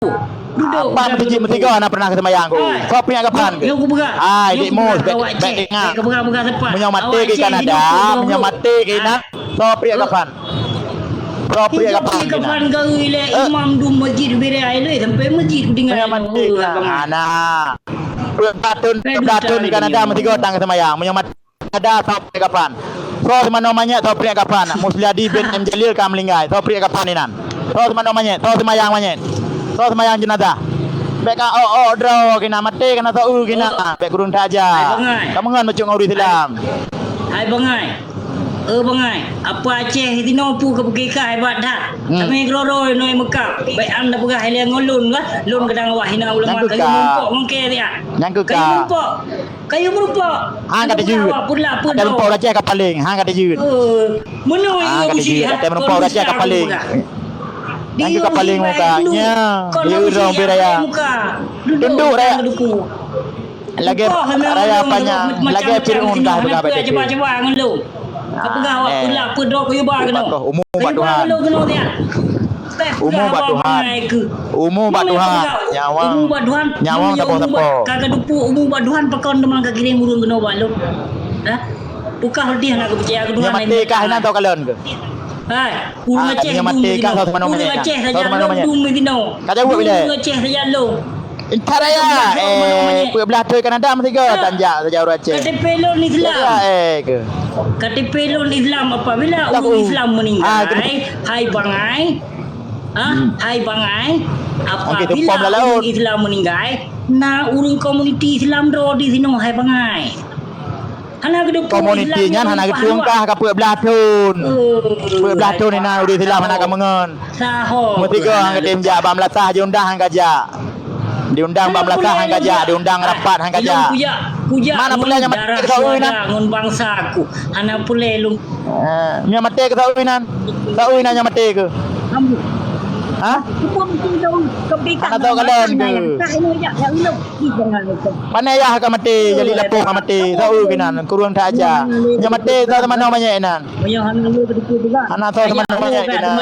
Duduk. Apa biji bertiga nak pernah ke sembahyang ku? Kau punya kapan ke? Yo ku berat. Ai, dik mus baik ingat. Ke berat tepat. Punya mati ke Kanada, punya mati ke nak. Kau punya kapan? Kau punya kapan? Kapan kau ile imam du masjid bere ai le sampai masjid ku dengar. Punya mati lah. Anak. Datun di Kanada mesti kau datang ke sembahyang. Punya mati ada kau punya kapan? Kau mana namanya kau punya kapan? Musliadi bin M Jalil kam linggai. Kau punya kapan ni nan? Kau mana namanya? Kau sembahyang mana? Kau sembahyang jenazah. Beka draw kena mati kena tahu kena. Bek kurun taja. Kamu ngan macam nguri Islam. Hai bangai. Bangai. Apa Aceh tino pu ke pergi kai buat dah. Kami groroi noi Mekah. Baik anda pergi hai ngolun lah. Lun kadang awak hina ulama kayu mumpok mungkin dia. Yang ke Kayu mumpok. Kayu mumpok. Hang kata jut. Kata mumpok Aceh ke paling. Hang kata jut. Menoi kata jut. Kata mumpok Aceh ke paling. Yang ke paling mukanya. Dia orang beraya. Tunduk raya. Lagi raya panjang. Lagi Fir'aun dah berapa detik. Coba ngelung. Apa kau pula pedok kau ba kena. Umum buat Tuhan. Umum buat Tuhan. Umum buat Tuhan. Nyawang. Umum buat Tuhan. Nyawang tapo-tapo. Kagak dupu umum buat Tuhan pakon demang ka kirim urung kena buat lu. Ha? Buka hati nak percaya ke Tuhan. Yang mati kah nan tau kalian ke? Hai, urung Aceh. Yang mati kah tahu mana urung Aceh saja lu dum kata buat bila? Urung Aceh saja lu. Intaraya punya belah tu Kanada mesti ke tanjak saja orang Aceh. KTP lu Islam. Ke. KTP lu Islam apabila orang Islam meninggal. Hai bangai. Hai bangai. Apabila orang Islam meninggal, na urung komuniti Islam do di sini hai bangai. Hana gedung komunitinya hana gedung kah ka puak belah tun. Puak belah tun ni na urang Islam hana ka mengen. Saho. Mesti ke hang ketim ja bam latah diundang hang gajak. Diundang bam latah hang gajak, diundang rapat hang gajak. Mana pula yang mati kau ni nan? Ngun bangsa aku. Hana pula lu. Yang mati ke tahu nan? Tahu nan yang mati ke? Ha? Mana tahu kalian ke? Mana ya ka mati jadi lapuk ka mati. Tahu kinan kurang tak aja. Yang mati tahu mana namanya nan? Anak tahu mana namanya kinan.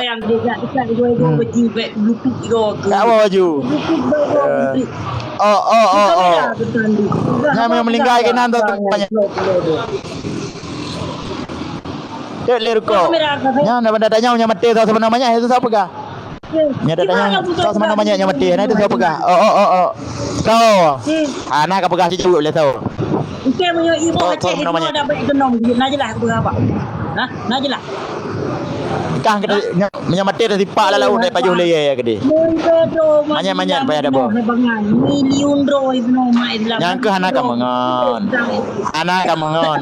Apa baju? Oh. Yang meninggal kinan tahu banyak. Cek liruko. Yang datanya yang mati tahu namanya itu siapa kah? Nya datanya tahu sama namanya yang mati. Nah itu siapa pegah? Oh. Tahu. Anak ka pegah cucu boleh tahu. Okey punya ibu Aceh itu ada baik genom dia najelah aku apa? Nah, najelah. Kang kita nya mati dah tipak lah laut dai pajuh leye gede. Manyan payah ada bo. Miliun ro ibnu ma Islam. Yang ke anak ka mengon. Anak ka mengon.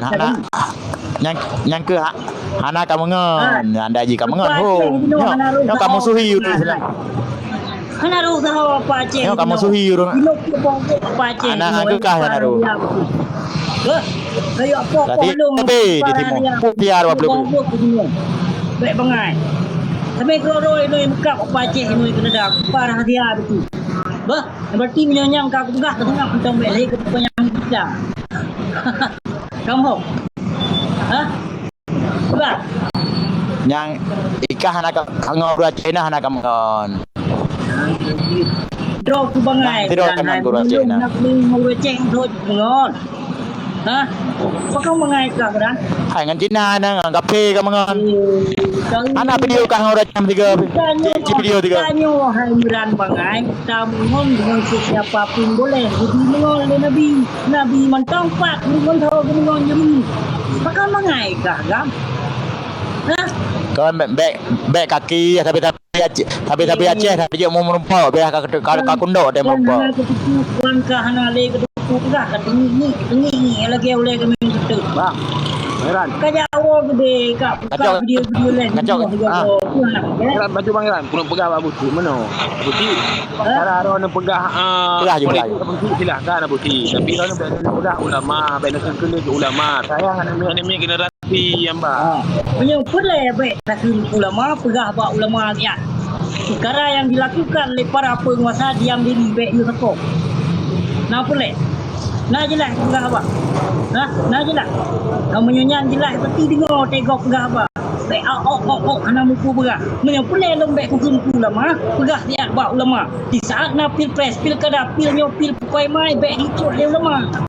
Yang ke anak ka mengon. Anda ji ka mengon ho. Yang kamu suhi Islam. Hana ro sahawa apa Aceh. Yang kamu suhi urang. Apa Aceh. Anak ke kah hana ro. Kayak apa tapi di timur biar apa belum. Baik bangai. Sampai keroroi noi Mekah apa Aceh noi kena dah parah dia betul. Bah, berarti menyanyang ka aku pegah tengah puncang baik lagi ke penyang kita. Kamu. Hah? Bah. Yang ikah anak ngorua China anak kamu. Drop ku bangai. Tidak akan ngorua China. Nak ngorua Aceh drop ngon. Ha? Pakang bangai ka kan? Hai ngan Cina nang kape ka mangan. Anak video kah ngorua jam 3. Video 3. Tanyo hai miran bangai. Tabungon dengan siapapun boleh. Jadi mengon le Nabi mentang pak mengon tho mengon jemi. Pakang bangai ka kan? Ha? Kau baik kaki tapi Aceh tapi dia mau merumpau biar ka kundok dia merumpau. Kuan ka hana le ke pugah ka tinggi lagi oleh kami betul bang. Heran. Kajawo gede ka video lain. Kacau. Heran baju pangeran kurang pegah Abu Ti mana? Abu Ti. Cara orang pegah pegah juga. Silakan Abu Ti. Tapi orang pegah ulama, benda kena ulama. Saya anime generasi yang bah. Punya boleh baik rasul ulama pegah ba ulama dia. Perkara yang dilakukan oleh para penguasa diam diri baik you sako. Nah boleh. Nah jelas pegah apa? Nah jelas. Kamu nyanyi jelas tapi dengar tegok pegah apa? Baik anak muku berah. Menyempulai lembek ku gempu ulama. Berah dia buat ulama. Di saat na pilpres, pilkada, pil pukai mai baik hidup dia ulama.